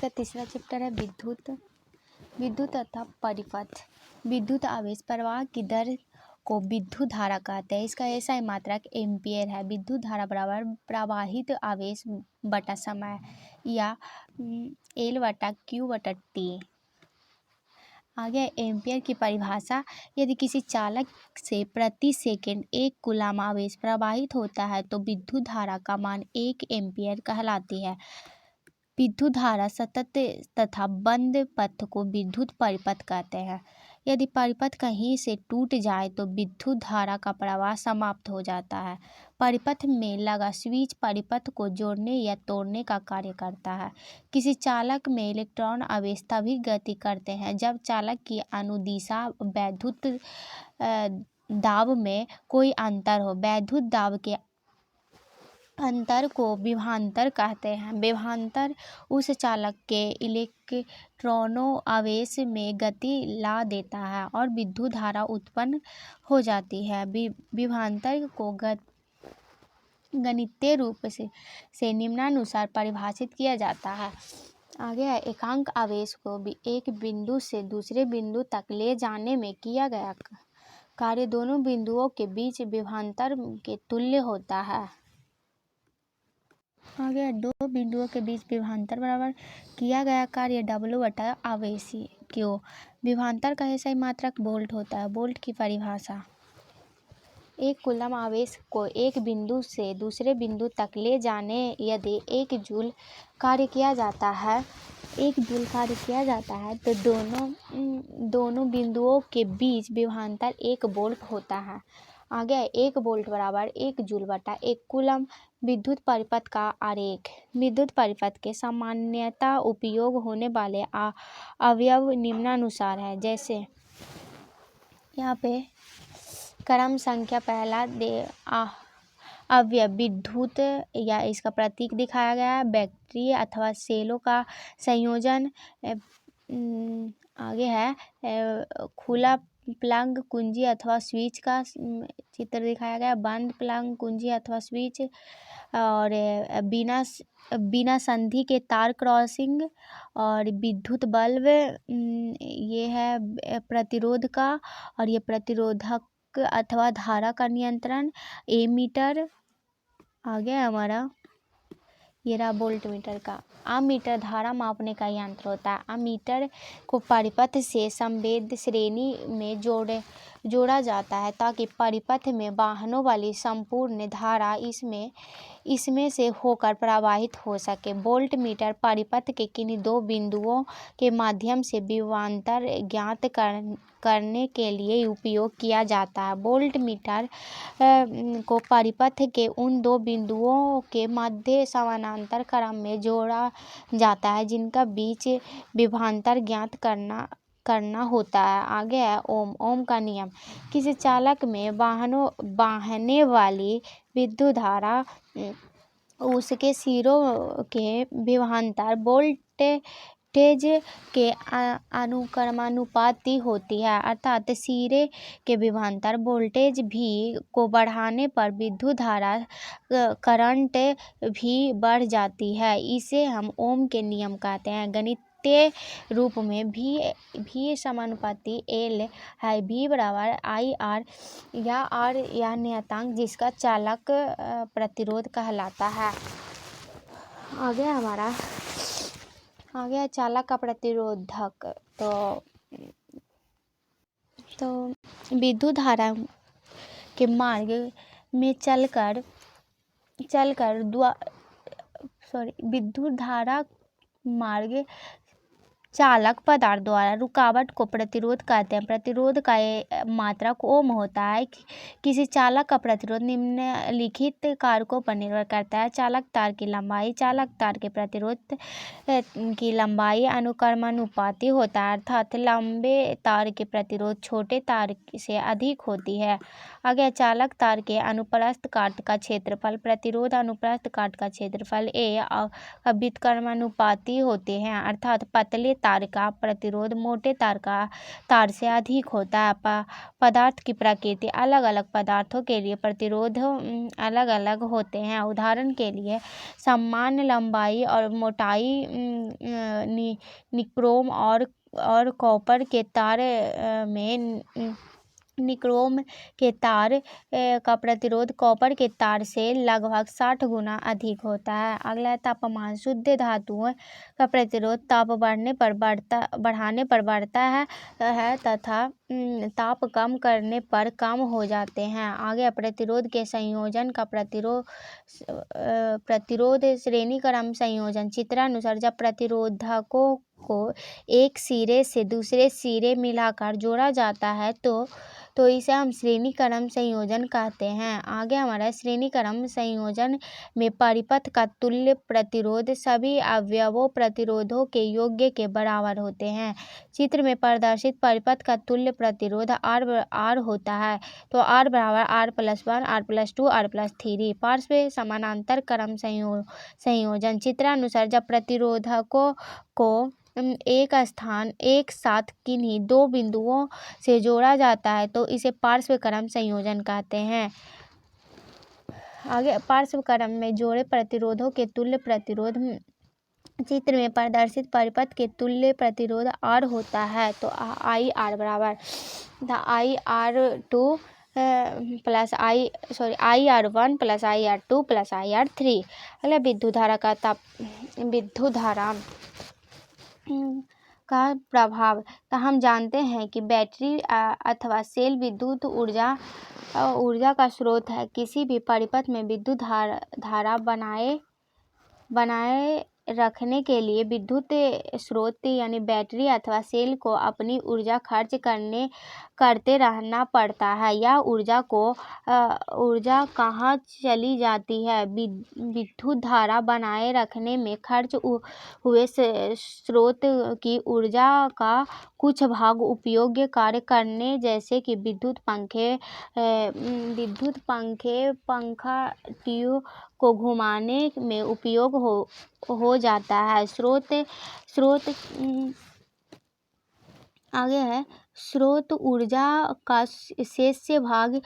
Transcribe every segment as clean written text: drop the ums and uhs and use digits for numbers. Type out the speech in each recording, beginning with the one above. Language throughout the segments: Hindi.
का तीसरा चैप्टर है विद्युत तथा परिपथ। विद्युत आवेश प्रवाह की दर को विद्युत धारा कहते हैं। इसका ऐसा मात्रक एम्पीयर है। विद्युत धारा बराबर प्रवाहित आवेश बटा समय या L/Q/T। आगे एम्पीयर की परिभाषा। यदि किसी चालक से प्रति सेकंड 1 कूलाम आवेश प्रवाहित होता है तो विद्युत धारा का मान 1 एम्पीयर कहलाती है। विद्युत धारा सतत तथा बंद पथ को विद्युत परिपथ कहते हैं। यदि परिपथ कहीं से टूट जाए तो विद्युत धारा का प्रवाह समाप्त हो जाता है। परिपथ में लगा स्विच परिपथ को जोड़ने या तोड़ने का कार्य करता है। किसी चालक में इलेक्ट्रॉन आवेश तभी गति करते हैं जब चालक की अनुदिशा वैद्युत दाब में कोई अंतर हो। वैद्युत दाब के अंतर को विभवांतर कहते हैं। विभवांतर उस चालक के इलेक्ट्रॉनों आवेश में गति ला देता है और विद्युत धारा उत्पन्न हो जाती है। विभवांतर को गणितीय रूप से निम्नानुसार परिभाषित किया जाता है। आगे है एकांक आवेश को भी एक बिंदु से दूसरे बिंदु तक ले जाने में किया गया कार्य दोनों बिंदुओं के बीच विभवांतर के तुल्य होता है। आगे दो बिंदुओं के बीच विभवांतर बराबर किया गया कार्य W/आवेश Q। विभवांतर का ऐसा मात्रक वोल्ट होता है। वोल्ट की परिभाषा। 1 कूलम आवेश को एक बिंदु से दूसरे बिंदु तक ले जाने यदि 1 जूल कार्य किया जाता है तो दोनों बिंदुओं के बीच विभवांतर 1 वोल्ट होता है। आगे 1 वोल्ट बराबर 1 जूल/1 कूलम। विद्युत परिपथ का आरेख। विद्युत परिपथ के सामान्यतः उपयोग होने वाले अवयव निम्नानुसार है। जैसे यहाँ पे क्रम संख्या पहला अवयव विद्युत या इसका प्रतीक दिखाया गया है। बैटरी अथवा सेलों का संयोजन। आगे है खुला प्लग कुंजी अथवा स्विच का चित्र दिखाया गया। बंद प्लग कुंजी अथवा स्विच और बिना संधि के तार क्रॉसिंग और विद्युत बल्ब। ये है प्रतिरोध का और ये प्रतिरोधक अथवा धारा का नियंत्रण। एमीटर। आगे हमारा ये रहा वोल्ट मीटर का। अमीटर धारा मापने का यंत्र होता है। अमीटर को परिपथ से संवेद श्रेणी में जोड़ा जाता है ताकि परिपथ में वाहनों वाली संपूर्ण धारा इसमें से होकर प्रवाहित हो सके। वोल्ट मीटर परिपथ के किन्हीं 2 बिंदुओं के माध्यम से विभवांतर ज्ञात करने के लिए उपयोग किया जाता है। वोल्ट मीटर को परिपथ के उन 2 बिंदुओं के मध्य समानांतर क्रम में जोड़ा जाता है जिनका बीच विभवांतर ज्ञात करना होता है। आगे है ओम का नियम। किसी चालक में बहने वाली विद्युत धारा उसके सिरों के विभवांतर वोल्टेज के अनुक्रमानुपाती होती है। अर्थात सिरे के विभवांतर वोल्टेज को बढ़ाने पर विद्युत धारा करंट भी बढ़ जाती है। इसे हम ओम के नियम कहते हैं। गणितीय रूप में भी समानुपाती L है। V बराबर IR या R या नियतांक जिसका चालक प्रतिरोध कहलाता है। आगे है चालक का प्रतिरोधक। तो विद्युत धारा के मार्ग में विद्युत धारा मार्ग चालक पदार्थ द्वारा रुकावट को प्रतिरोध कहते हैं। प्रतिरोध का मात्रक ओम होता है। किसी चालक का प्रतिरोध निम्नलिखित कारकों पर निर्भर करता है। चालक तार की लंबाई। चालक तार के प्रतिरोध की लंबाई अनुक्रमानुपाती होता है अर्थात लंबे तार के प्रतिरोध छोटे तार से अधिक होती है। आगे चालक तार के अनुप्रस्थ काट का क्षेत्रफल। प्रतिरोध अनुप्रस्थ काट का क्षेत्रफल A व्युत्क्रमानुपाती होते हैं अर्थात पतले तार का प्रतिरोध मोटे तार से अधिक होता है। पदार्थ की प्रकृति अलग अलग पदार्थों के लिए प्रतिरोध अलग अलग होते हैं। उदाहरण के लिए समान लंबाई और मोटाई निक्रोम और कॉपर के तार में निक्रोम के तार का प्रतिरोध कॉपर के तार से लगभग 60 गुना अधिक होता है। अगला तापमान शुद्ध धातुओं का प्रतिरोध ताप बढ़ाने पर बढ़ता है तथा ताप कम करने पर कम हो जाते हैं। आगे प्रतिरोध के संयोजन का प्रतिरोध श्रेणी क्रम संयोजन चित्रानुसार जब प्रतिरोधकों को एक सिरे से दूसरे सिरे मिलाकर जोड़ा जाता है तो इसे हम श्रेणी क्रम संयोजन कहते हैं। आगे हमारा श्रेणी क्रम संयोजन में परिपथ का तुल्य प्रतिरोध सभी अवयवों प्रतिरोधों के योग के बराबर होते हैं। चित्र में प्रदर्शित परिपथ का तुल्य प्रतिरोध R होता है तो R बराबर R+1 R+2 R+3। पार्श्व समानांतर क्रम संयोजन चित्रानुसार जब प्रतिरोधकों को एक साथ किन्हीं दो बिंदुओं से जोड़ा जाता है तो इसे पार्श्व क्रम संयोजन कहते हैं। आगे पार्श्व क्रम में जोड़े प्रतिरोधों के तुल्य प्रतिरोध चित्र में प्रदर्शित परिपथ के तुल्य प्रतिरोध R होता है तो IR बराबर IR1 plus IR2 plus IR3। अगला विद्युत धारा का प्रभाव। तो हम जानते हैं कि बैटरी अथवा सेल विद्युत ऊर्जा का स्रोत है। किसी भी परिपथ में विद्युत धारा बनाए रखने के लिए विद्युत स्रोत यानी बैटरी अथवा सेल को अपनी ऊर्जा खर्च करते रहना पड़ता है। यह ऊर्जा कहाँ चली जाती है? विद्युत धारा बनाए रखने में खर्च हुए स्रोत की ऊर्जा का कुछ भाग उपयोग्य कार्य करने जैसे कि विद्युत पंखे पंखा ट्यूब को घुमाने में उपयोग हो जाता है। स्रोत आगे है स्रोत ऊर्जा का शेष भाग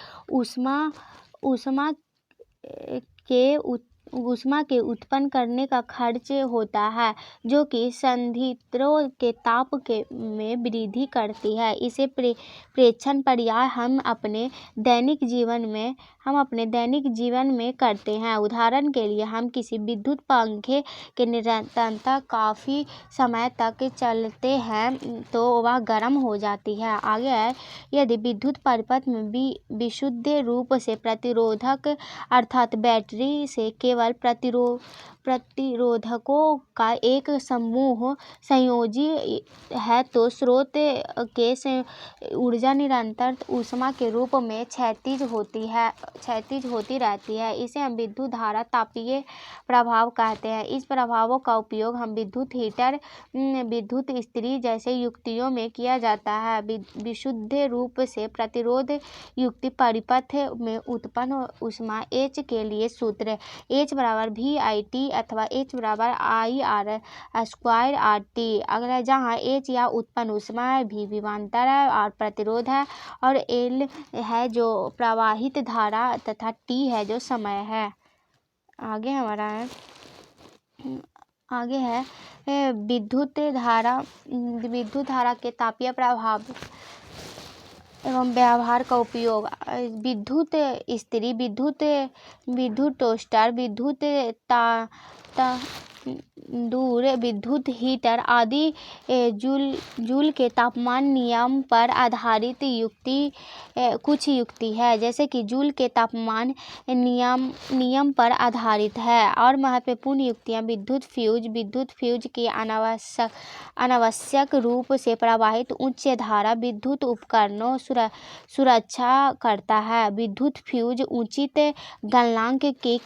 ऊष्मा के उत्पन्न करने का खर्च होता है जो कि संयंत्रों के ताप में वृद्धि करती है। इसे प्रेक्षण पर्याय हम अपने दैनिक जीवन में करते हैं। उदाहरण के लिए हम किसी विद्युत पंखे के निरंतर काफ़ी समय तक चलते हैं तो वह गर्म हो जाती है। आगे है यदि विद्युत परिपथ में विशुद्ध रूप से प्रतिरोधक अर्थात बैटरी से केवल प्रतिरोधकों का एक समूह संयोजी है तो स्रोत के ऊर्जा निरंतर ऊष्मा के रूप में क्षैतिज होती रहती है। इसे हम विद्युत धारा तापीय प्रभाव कहते हैं। इस प्रभावों का उपयोग हम विद्युत हीटर विद्युत इस्त्री जैसे युक्तियों में किया जाता है। विशुद्ध रूप से प्रतिरोध युक्त परिपथ में उत्पन्न ऊष्मा H के लिए सूत्र H बराबर VIT अथवा H बराबर IR²RT। अगला जहाँ H या उत्पन्न ऊष्मा है, V विभवांतर है, R प्रतिरोध है और L है जो प्रवाहित धारा तथा T है जो समय है। आगे है विद्युत धारा के तापीय प्रभाव एवं व्यवहार का उपयोग। विद्युत इस्त्री विद्युत टोस्टर विद्युत तंदूर विद्युत हीटर आदि जूल के तापमान नियम पर आधारित कुछ युक्ति है जैसे कि जूल के तापमान नियम पर आधारित है। और महत्वपूर्ण युक्तियाँ विद्युत फ्यूज की अनावश्यक रूप से प्रवाहित उच्च धारा विद्युत उपकरणों सुरक्षा करता है। विद्युत फ्यूज उचित गलनांक के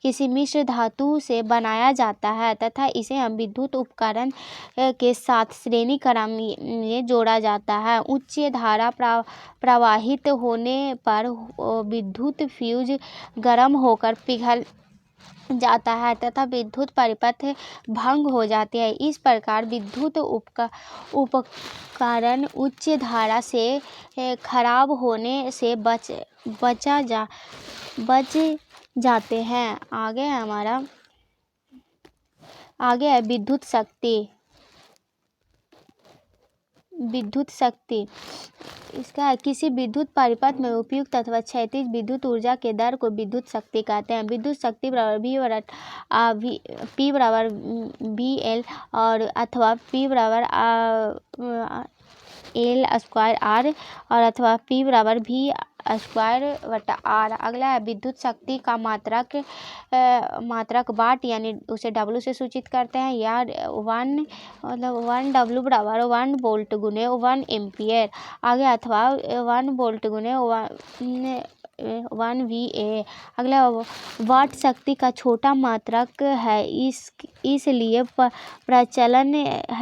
किसी मिश्र धातु से बनाया जाता है तथा इसे हम विद्युत उपकरण के साथ श्रेणी क्रम में जोड़ा जाता है। उच्च धारा प्रवाहित होने पर विद्युत फ्यूज गर्म होकर जाता है तथा विद्युत परिपथ भंग हो जाती है। इस प्रकार विद्युत उपकरण उच्च धारा से खराब होने से बच जाते हैं। आगे है विद्युत शक्ति। इसका है किसी विद्युत परिपथ में उपयुक्त अथवा क्षैतिज विद्युत ऊर्जा के दर को विद्युत शक्ति कहते हैं। विद्युत शक्ति बराबर P बराबर VL और अथवा P बराबर L स्क्वायर R और अथवा P बराबर V स्क्वायर बटा R। अगला है विद्युत शक्ति का मात्रक वाट, यानी उसे W से सूचित करते हैं। या 1 W बराबर 1 वोल्ट गुने 1 एम्पियर। आगे अथवा 1 वोल्ट गुने 1 VA। अगला वाट शक्ति का छोटा मात्रक है, इसलिए प्रचलन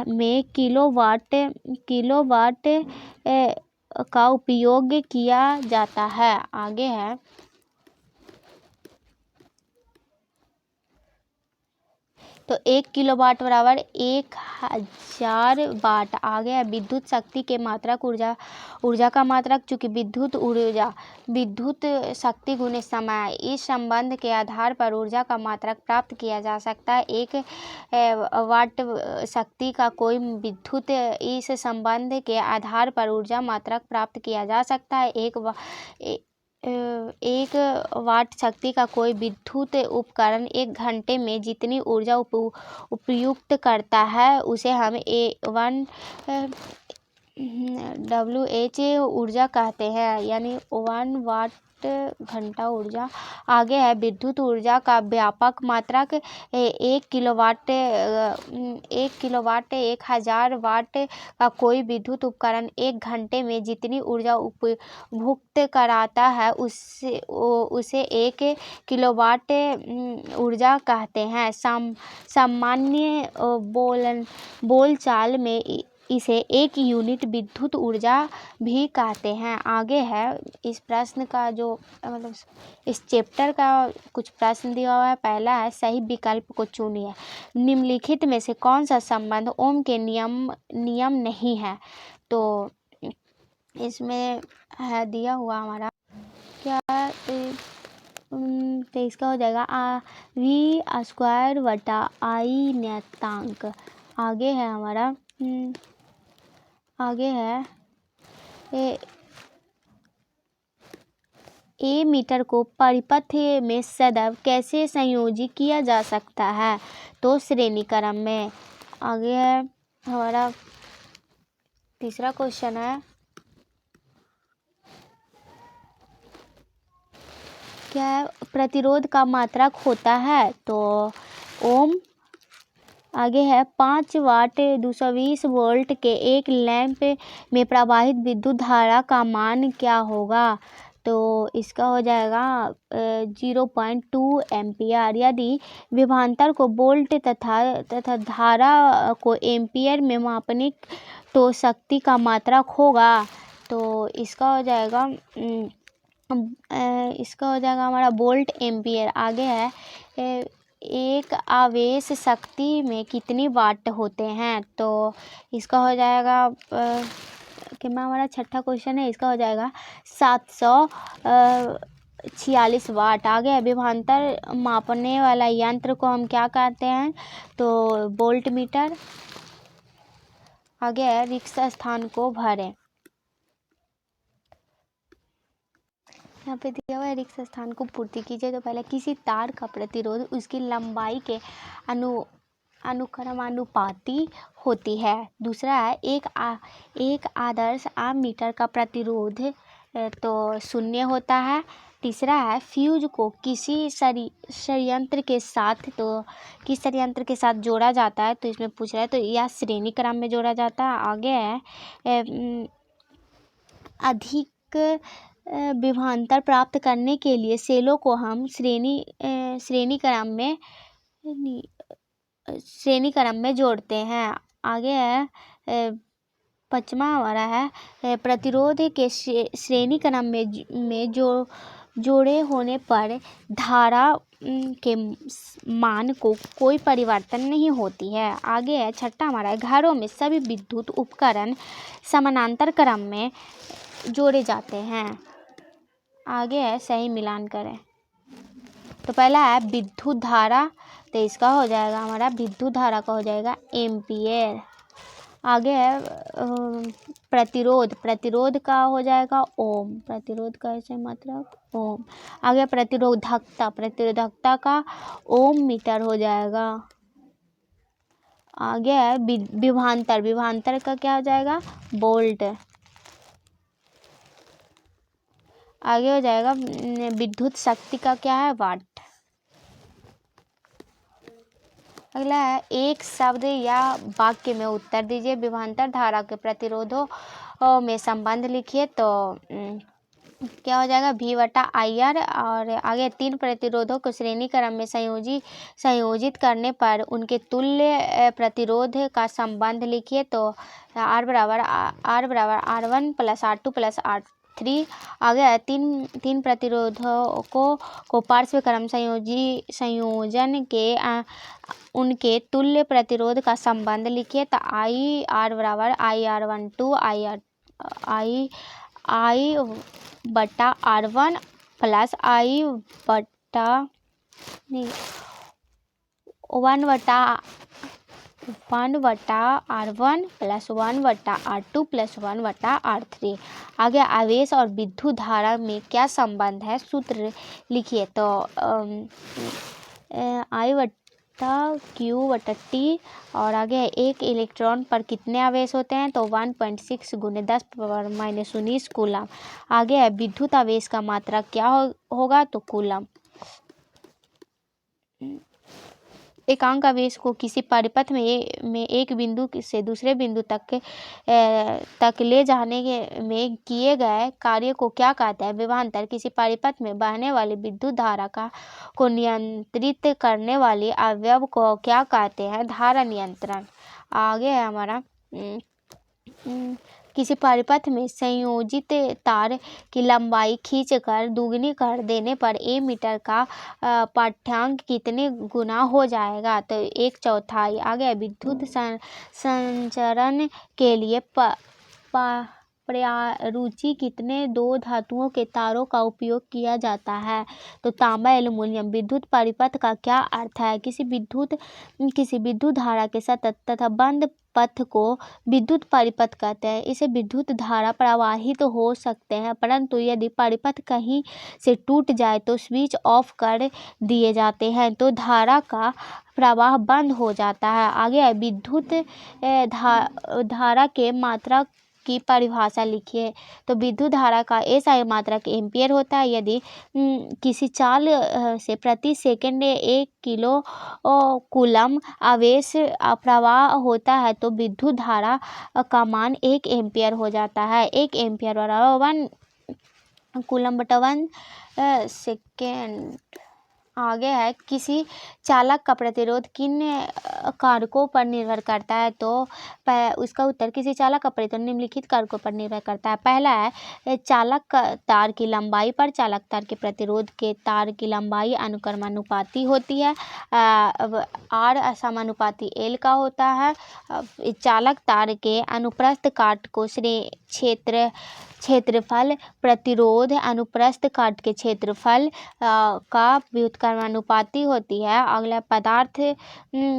में किलोवाट का उपयोग किया जाता है। आगे है तो 1 किलोवाट बराबर 1000 वाट। आगे है विद्युत शक्ति के मात्रक ऊर्जा का मात्रक, चूँकि विद्युत शक्ति गुने समय, इस संबंध के आधार पर ऊर्जा का मात्रक प्राप्त किया जा सकता है। 1 वाट शक्ति का कोई विद्युत, इस संबंध के आधार पर ऊर्जा मात्रक प्राप्त किया जा सकता है। 1 वाट शक्ति का कोई विद्युत उपकरण 1 घंटे में जितनी ऊर्जा उपयुक्त करता है उसे हम 1 WH ऊर्जा कहते हैं, यानी 1 वाट घंटा ऊर्जा। आगे है विद्युत ऊर्जा का व्यापक मात्रक। 1 किलोवाट 1000 वाट का कोई विद्युत उपकरण 1 घंटे में जितनी ऊर्जा उपभोक्त कराता है उसे 1 किलोवाट ऊर्जा कहते हैं। सामान्य बोलचाल में इसे 1 यूनिट विद्युत ऊर्जा भी कहते हैं। आगे है इस प्रश्न का जो इस चैप्टर का कुछ प्रश्न दिया हुआ है। पहला है सही विकल्प को चुनिए। निम्नलिखित में से कौन सा संबंध ओम के नियम नहीं है? तो इसमें है दिया हुआ हमारा क्या, तो इसका हो जाएगा V स्क्वायर बटा I नियतांक। आगे है हमारा आगे है A मीटर को परिपथ में सदैव कैसे संयोजित किया जा सकता है? तो श्रेणी क्रम में। आगे है हमारा तीसरा क्वेश्चन है क्या प्रतिरोध का मात्रक होता है? तो ओम। आगे है 5 वाट 220 वोल्ट के एक लैंप में प्रवाहित विद्युत धारा का मान क्या होगा? तो इसका हो जाएगा 0.2 एम्पियर। यदि विभवांतर को वोल्ट तथा धारा को एम्पियर में मापने तो शक्ति का मात्रक होगा। तो इसका हो जाएगा हमारा वोल्ट एम्पियर। आगे है एक आवेश शक्ति में कितनी वाट होते हैं? तो इसका हो जाएगा कि हमारा छठा क्वेश्चन है, इसका हो जाएगा 746 वाट। आगे है विभवांतर मापने वाला यंत्र को हम क्या कहते हैं? तो वोल्ट मीटर। आगे है रिक्त स्थान को भरें। यहाँ पे दिया हुआ है रिक्त स्थान को पूर्ति कीजिए। तो पहले किसी तार का प्रतिरोध उसकी लंबाई के अनुक्रमानुपाती होती है। दूसरा है एक आदर्श आम-मीटर का प्रतिरोध तो 0 होता है। तीसरा है फ्यूज को किसी संयंत्र के साथ किस संयंत्र के साथ जोड़ा जाता है? तो इसमें पूछ रहा है, तो यह श्रेणी क्रम में जोड़ा जाता है। आगे है अधिक विभवांतर प्राप्त करने के लिए सेलों को हम श्रेणी क्रम में जोड़ते हैं। आगे है पांचवा हमारा है प्रतिरोध के श्रेणी क्रम में जोड़े होने पर धारा के मान को कोई परिवर्तन नहीं होती है। आगे है छठा हमारा, घरों में सभी विद्युत उपकरण समानांतर क्रम में जोड़े जाते हैं। आगे है सही मिलान करें। तो पहला है विद्युत धारा, तो इसका हो जाएगा हमारा विद्युत धारा का हो जाएगा एम्पियर। आगे है प्रतिरोध, प्रतिरोध का हो जाएगा ओम, प्रतिरोध का ऐसे मतलब ओम। आगे प्रतिरोधकता, प्रतिरोधकता का ओम मीटर हो जाएगा। आगे है विभवांतर, विभवांतर का क्या हो जाएगा वोल्ट। आगे हो जाएगा विद्युत शक्ति का क्या है वाट। अगला है एक शब्द या वाक्य में उत्तर दीजिए, विभवांतर धारा के प्रतिरोधों में संबंध लिखिए। तो क्या हो जाएगा V/IR। और आगे 3 प्रतिरोधों को श्रेणी क्रम में संयोजित करने पर उनके तुल्य प्रतिरोध का संबंध लिखिए। तो R बराबर R1 + R2 + R3। आगे है तीन प्रतिरोधों को पार्श्व क्रम संयोजन के उनके तुल्य प्रतिरोध का संबंध लिखिए। तो IR बराबर IR12 I/R1 plus I/1/R1 plus 1/R2 plus 1/R3। आगे आवेश और विद्युत धारा में क्या संबंध है सूत्र लिखिए। तो I/Q/T। और आगे एक इलेक्ट्रॉन पर कितने आवेश होते हैं, तो 1.6 × 10⁻⁻19 कूलम। आगे है विद्युत आवेश का मात्रा क्या होगा, तो कूलम। एकांक आवेश को किसी परिपथ में एक बिंदु से दूसरे बिंदु तक ले जाने में किए गए कार्य को क्या कहते हैं, विभवांतर। किसी परिपथ में बहने वाली विद्युत धारा को नियंत्रित करने वाली अवयव को क्या कहते हैं, धारा नियंत्रण। आगे है हमारा किसी परिपथ में संयोजित तार की लंबाई खींचकर दुगनी कर देने पर A मीटर का पाठ्यांक कितने गुना हो जाएगा, तो 1/4। आगे विद्युत संचरण के लिए पर्यायरुचि कितने 2 धातुओं के तारों का उपयोग किया जाता है, तो तांबा एल्युमिनियम। विद्युत परिपथ का क्या अर्थ है, किसी विद्युत धारा के सतत तथा बंद पथ को विद्युत परिपथ कहते हैं। इसे विद्युत धारा प्रवाहित हो सकते हैं, परंतु यदि परिपथ कहीं से टूट जाए तो स्विच ऑफ कर दिए जाते हैं, तो धारा का प्रवाह बंद हो जाता है। आगे विद्युत धारा के मात्रा की परिभाषा लिखिए। तो विद्युत धारा का SI मात्रक एम्पियर होता है। यदि किसी चाल से प्रति सेकंड 1 किलो कूलम आवेश प्रवाह होता है, तो विद्युत धारा का मान 1 एम्पियर हो जाता है। 1 एम्पियर बराबर 1 कूलम/1 सेकेंड। आगे है किसी चालक का प्रतिरोध किन कारकों पर निर्भर करता है, तो उसका उत्तर किसी चालक का प्रतिरोध निम्नलिखित कारकों पर निर्भर करता है। पहला है चालक तार की लंबाई पर। चालक तार के प्रतिरोध के तार की लंबाई अनुक्रमानुपाती होती है, R समानुपाती L का होता है। चालक तार के अनुप्रस्थ काट को क्षेत्रफल प्रतिरोध अनुप्रस्थ काट के क्षेत्रफल का व्युत्क्रमानुपाती होती है। अगला पदार्थ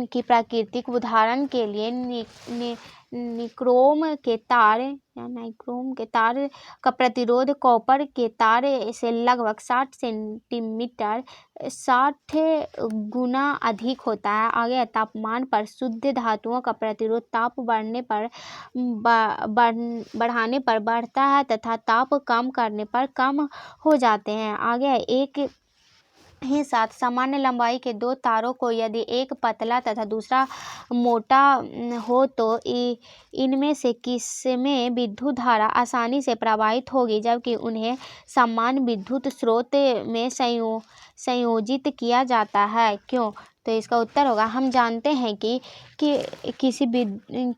की प्राकृतिक उदाहरण के लिए निक्रोम के तार या नाइक्रोम के तार का प्रतिरोध कॉपर के तार से लगभग 60 सेंटीमीटर 60 गुना अधिक होता है। आगे तापमान पर शुद्ध धातुओं का प्रतिरोध ताप बढ़ाने पर बढ़ता है तथा ताप कम करने पर कम हो जाते हैं। आगे एक ही साथ सामान्य लंबाई के 2 तारों को यदि एक पतला तथा दूसरा मोटा हो, तो इनमें से किसमें विद्युत धारा आसानी से प्रवाहित होगी, जबकि उन्हें समान विद्युत स्रोत में संयोजित किया जाता है, क्यों। तो इसका उत्तर होगा, हम जानते हैं कि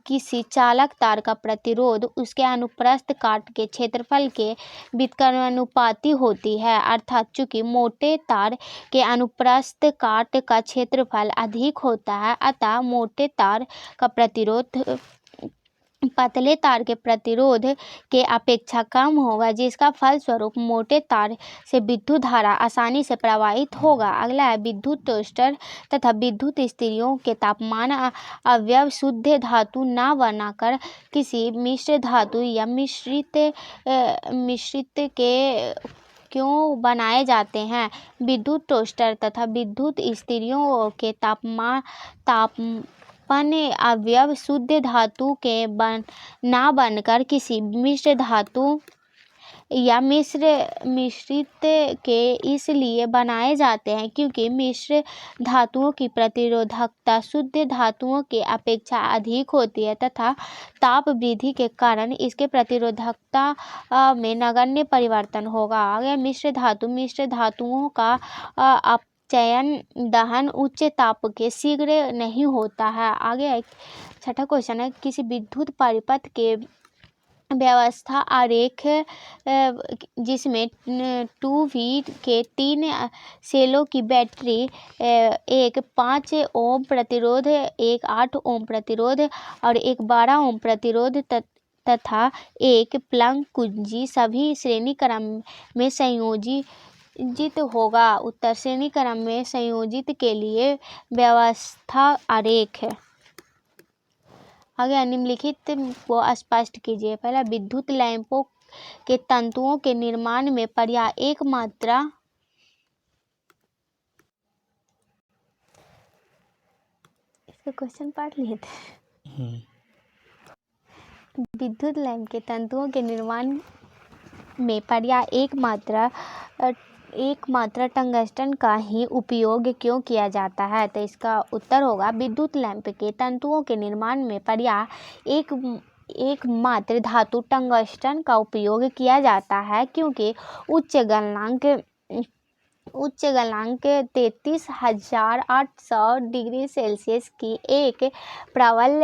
किसी चालक तार का प्रतिरोध उसके अनुप्रस्थ काट के क्षेत्रफल के व्युत्क्रमानुपाती होती है। अर्थात चूंकि मोटे तार के अनुप्रस्थ काट का क्षेत्रफल अधिक होता है, अतः मोटे तार का प्रतिरोध पतले तार के प्रतिरोध के अपेक्षा कम होगा, जिसका फलस्वरूप मोटे तार से विद्युत धारा आसानी से प्रवाहित होगा। अगला है, विद्युत टोस्टर तथा विद्युत इस्त्रियों के तापमान अवयव शुद्ध धातु न बनाकर किसी मिश्र धातु या मिश्रित के क्यों बनाए जाते हैं? विद्युत टोस्टर तथा विद्युत इस्त्रियों के तापमान अवयव शुद्ध धातु के न बनकर किसी मिश्र धातु या मिश्रित के इसलिए बनाए जाते हैं क्योंकि मिश्र धातुओं की प्रतिरोधकता शुद्ध धातुओं के अपेक्षा अधिक होती है तथा ताप वृद्धि के कारण इसके प्रतिरोधकता में नगण्य परिवर्तन होगा। आगे मिश्र धातुओं का अपचयन दहन उच्च ताप के शीघ्र नहीं होता है। आगे छठा क्वेश्चन है, किसी विद्युत परिपथ के व्यवस्था आरेख जिसमें 2V के 3 सेलों की बैटरी, एक 5 ओम प्रतिरोध, एक 8 ओम प्रतिरोध और एक 12 ओम प्रतिरोध तथा एक प्लग कुंजी सभी श्रेणी क्रम में संयोजित होगा। उत्तर श्रेणी क्रम में संयोजित के लिए व्यवस्था आरेख है। आगे निम्नलिखित को स्पष्ट कीजिए। पहला, विद्युत लैंपों के तंतुओं के निर्माण में पर्याप्त एक मात्रा इसका क्वेश्चन पढ़ लिए थे। विद्युत लैंप के तंतुओं के निर्माण में पर्याप्त एक मात्रा टंगस्टन का ही उपयोग क्यों किया जाता है? तो इसका उत्तर होगा, विद्युत लैंप के तंतुओं के निर्माण में पर्याप्त एक मात्र धातु टंगस्टन का उपयोग किया जाता है क्योंकि उच्च गलनांक 33,800 डिग्री सेल्सियस की एक प्रबल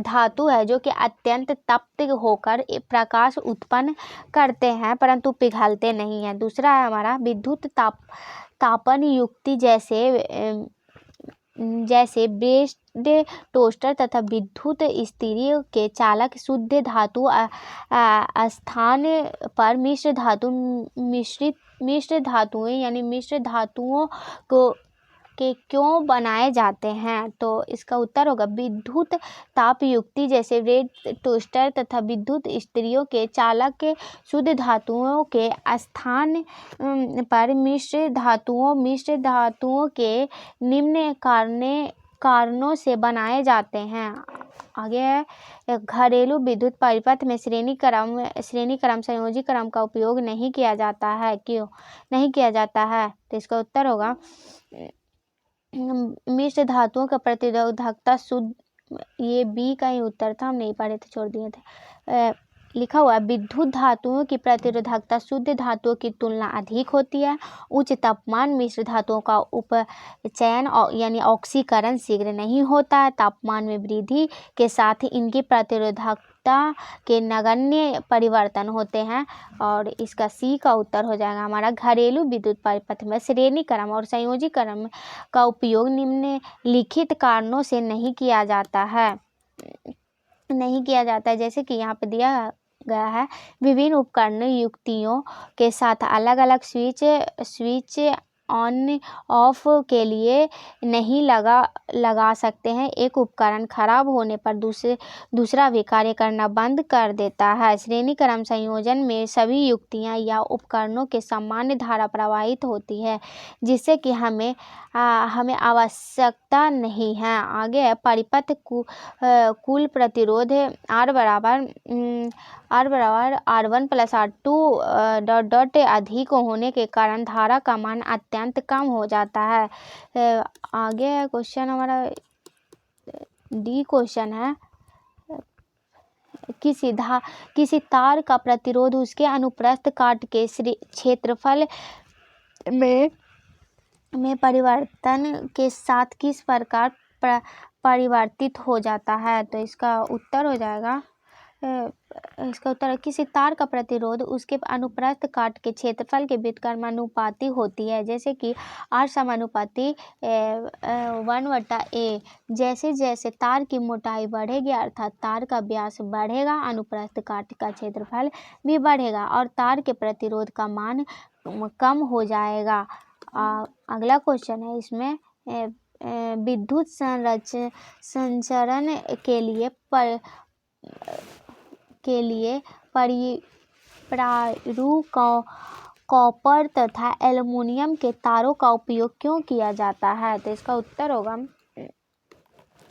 धातु है जो कि अत्यंत तप्त होकर प्रकाश उत्पन्न करते हैं परंतु पिघलते नहीं हैं। दूसरा है हमारा, विद्युत तापन युक्ति जैसे ब्रेड टोस्टर तथा विद्युत इस्त्री के चालक शुद्ध धातु स्थान पर मिश्र धातुओं के क्यों बनाए जाते हैं? तो इसका उत्तर होगा, विद्युत ताप युक्ति जैसे ब्रेड टोस्टर तथा विद्युत इस्त्रियों के चालक शुद्ध धातुओं के स्थान पर मिश्र धातुओं के निम्न कारणों से बनाए जाते हैं। आगे है, घरेलू विद्युत परिपथ में श्रेणी क्रम संयोजी क्रम का उपयोग नहीं किया जाता है। क्यों नहीं किया जाता है? तो इसका उत्तर होगा, मिश्र धातुओं का प्रतिरोधकता शुद्ध, ये बी का ही उत्तर था, हम नहीं पढ़े थे, छोड़ दिए थे। लिखा हुआ, विद्युत धातुओं की प्रतिरोधकता शुद्ध धातुओं की तुलना अधिक होती है। उच्च तापमान मिश्र धातुओं का उपचयन यानी ऑक्सीकरण शीघ्र नहीं होता है। तापमान में वृद्धि के साथ इनकी प्रतिरोधकता के नगण्य परिवर्तन होते हैं। और इसका सी का उत्तर हो जाएगा हमारा, घरेलू विद्युत परिपथ में श्रेणी क्रम और संयोजी क्रम का उपयोग निम्नलिखित कारणों से नहीं किया जाता है। जैसे कि यहाँ पे दिया गया है, विभिन्न उपकरण युक्तियों के साथ अलग अलग स्विच ऑन ऑफ के लिए नहीं लगा सकते हैं। एक उपकरण खराब होने पर दूसरा भी कार्य करना बंद कर देता है। श्रेणी क्रम संयोजन में सभी युक्तियां या उपकरणों के सामान्य धारा प्रवाहित होती है जिससे कि हमें आवश्यकता नहीं है। आगे है, परिपथ कुल प्रतिरोध R1 + R2 अधिक होने के कारण धारा का मान अत्यंत कम हो जाता है। आगे क्वेश्चन हमारा डी क्वेश्चन है, किसी तार का प्रतिरोध उसके अनुप्रस्थ काट के क्षेत्रफल में में परिवर्तन के साथ किस प्रकार परिवर्तित हो जाता है? तो इसका उत्तर हो जाएगा इसका उत्तर है किसी तार का प्रतिरोध उसके अनुप्रस्थ काट के क्षेत्रफल के व्युत्क्रमानुपाती होती है, जैसे कि R समानुपाती 1/A। जैसे जैसे तार की मोटाई बढ़ेगी अर्थात तार का व्यास बढ़ेगा, अनुप्रस्थ काट का क्षेत्रफल भी बढ़ेगा और तार के प्रतिरोध का मान कम हो जाएगा। अगला क्वेश्चन है इसमें विद्युत संचरण के लिए प्रारूप कॉपर तथा एल्युमिनियम के तारों का उपयोग क्यों किया जाता है? तो इसका उत्तर होगा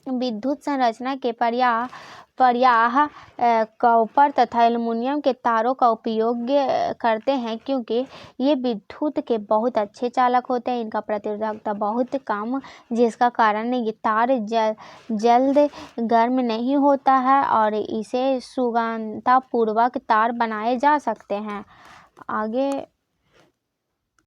विद्युत संरचना के पर्याय कॉपर तथा एल्युमिनियम के तारों का उपयोग करते हैं क्योंकि ये विद्युत के बहुत अच्छे चालक होते हैं। इनका प्रतिरोधकता बहुत कम, जिसका कारण ये तार जल्द गर्म नहीं होता है और इसे सुगमतापूर्वक तार बनाए जा सकते हैं। आगे